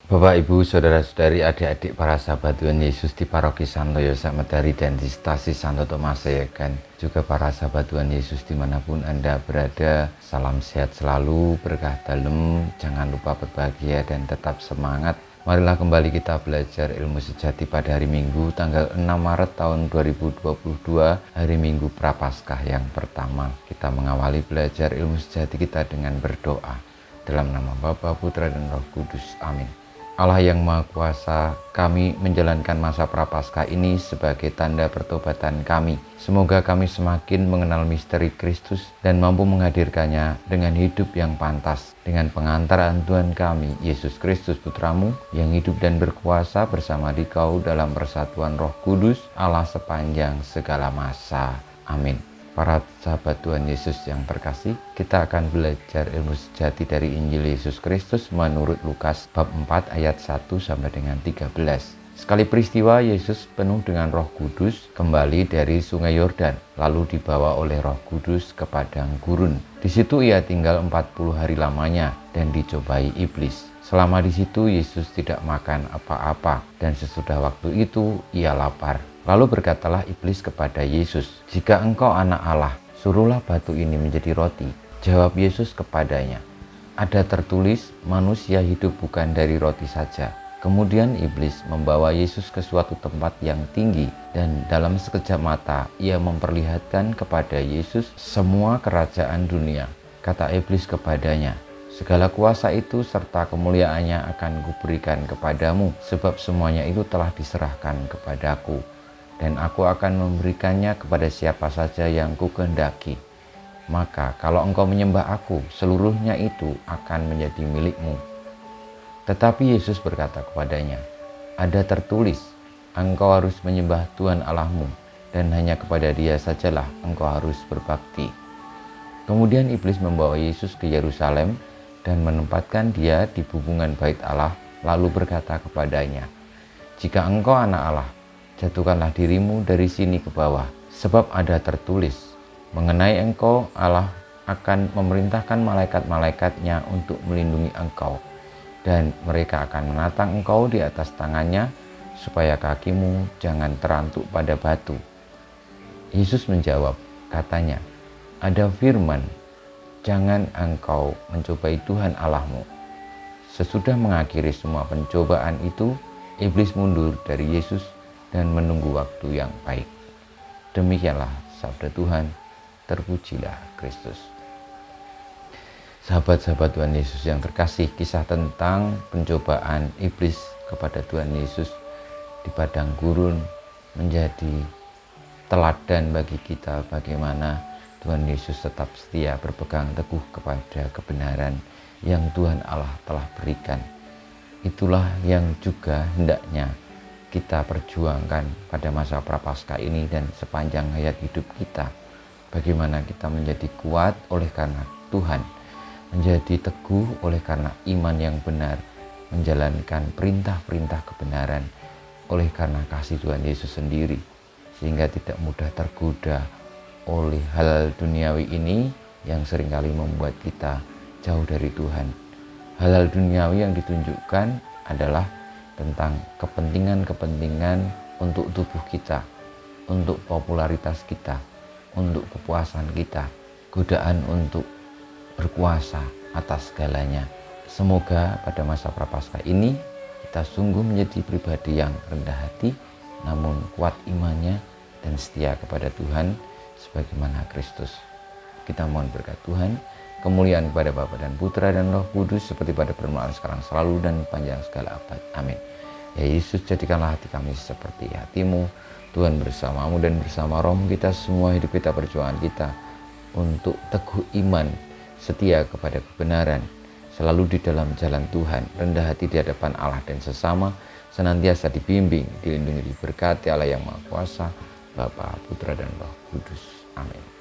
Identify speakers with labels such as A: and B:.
A: Bapak, Ibu, Saudara-saudari, adik-adik para sahabat Tuhan Yesus di Paroki Santo Yosef Medari dan di Stasi Santo Tomas Sayegan, juga para sahabat Tuhan Yesus dimanapun Anda berada, salam sehat selalu, berkah dalam, jangan lupa berbahagia dan tetap semangat. Marilah kembali kita belajar ilmu sejati pada hari Minggu tanggal 6 Maret tahun 2022, hari Minggu Prapaskah yang pertama. Kita mengawali belajar ilmu sejati kita dengan berdoa. Dalam nama Bapa, Putra, dan Roh Kudus. Amin. Allah yang Maha Kuasa, kami menjalankan masa Prapaskah ini sebagai tanda pertobatan kami. Semoga kami semakin mengenal misteri Kristus dan mampu menghadirkannya dengan hidup yang pantas. Dengan pengantaran Tuhan kami, Yesus Kristus Putramu, yang hidup dan berkuasa bersama Dikau dalam persatuan Roh Kudus, Allah sepanjang segala masa. Amin. Para sahabat Tuhan Yesus yang terkasih, kita akan belajar ilmu sejati dari Injil Yesus Kristus menurut Lukas bab 4 ayat 1 sampai dengan 13. Sekali peristiwa, Yesus penuh dengan Roh Kudus kembali dari Sungai Yordan, lalu dibawa oleh Roh Kudus ke padang gurun. Di situ ia tinggal 40 hari lamanya dan dicobai iblis. Selama di situ Yesus tidak makan apa-apa, dan sesudah waktu itu ia lapar. Lalu berkatalah iblis kepada Yesus, "Jika engkau anak Allah, suruhlah batu ini menjadi roti." Jawab Yesus kepadanya, "Ada tertulis, manusia hidup bukan dari roti saja." Kemudian iblis membawa Yesus ke suatu tempat yang tinggi, dan dalam sekejap mata ia memperlihatkan kepada Yesus semua kerajaan dunia. Kata iblis kepadanya, "Segala kuasa itu serta kemuliaannya akan kuberikan kepadamu, sebab semuanya itu telah diserahkan kepadaku. Dan aku akan memberikannya kepada siapa saja yang kukehendaki. Maka kalau engkau menyembah aku, seluruhnya itu akan menjadi milikmu." Tetapi Yesus berkata kepadanya, "Ada tertulis, engkau harus menyembah Tuhan Allahmu, dan hanya kepada Dia sajalah engkau harus berbakti." Kemudian iblis membawa Yesus ke Yerusalem dan menempatkan Dia di bubungan bait Allah, lalu berkata kepadanya, "Jika engkau anak Allah, jatuhkanlah dirimu dari sini ke bawah, sebab ada tertulis, mengenai engkau Allah akan memerintahkan malaikat-malaikatnya untuk melindungi engkau, dan mereka akan menatang engkau di atas tangannya, supaya kakimu jangan terantuk pada batu." Yesus menjawab, katanya, "Ada firman, jangan engkau mencobai Tuhan Allahmu." Sesudah mengakhiri semua pencobaan itu, iblis mundur dari Yesus dan menunggu waktu yang baik. Demikianlah sabda Tuhan, terpujilah Kristus. Sahabat-sahabat Tuhan Yesus yang terkasih, kisah tentang pencobaan iblis kepada Tuhan Yesus di padang gurun menjadi teladan bagi kita bagaimana Tuhan Yesus tetap setia berpegang teguh kepada kebenaran yang Tuhan Allah telah berikan. Itulah yang juga hendaknya kita perjuangkan pada masa Prapaskah ini dan sepanjang hayat hidup kita. Bagaimana kita menjadi kuat oleh karena Tuhan, menjadi teguh oleh karena iman yang benar, menjalankan perintah-perintah kebenaran oleh karena kasih Tuhan Yesus sendiri, sehingga tidak mudah tergoda oleh hal duniawi ini yang seringkali membuat kita jauh dari Tuhan. Hal-hal duniawi yang ditunjukkan adalah tentang kepentingan-kepentingan untuk tubuh kita, untuk popularitas kita, untuk kepuasan kita, godaan untuk berkuasa atas segalanya. Semoga pada masa Prapaskah ini kita sungguh menjadi pribadi yang rendah hati, namun kuat imannya dan setia kepada Tuhan sebagaimana Kristus. Kita mohon berkat Tuhan, kemuliaan kepada Bapa dan Putra dan Roh Kudus, seperti pada permulaan, sekarang, selalu, dan panjang segala abad. Amin. Ya Yesus, jadikanlah hati kami seperti hatimu. Tuhan bersamamu dan bersama rohmu kita semua, hidup kita, perjuangan kita untuk teguh iman, setia kepada kebenaran, selalu di dalam jalan Tuhan, rendah hati di hadapan Allah dan sesama, senantiasa dibimbing, dilindungi, diberkati Allah yang Maha Kuasa, Bapa, Putra, dan Roh Kudus. Amin.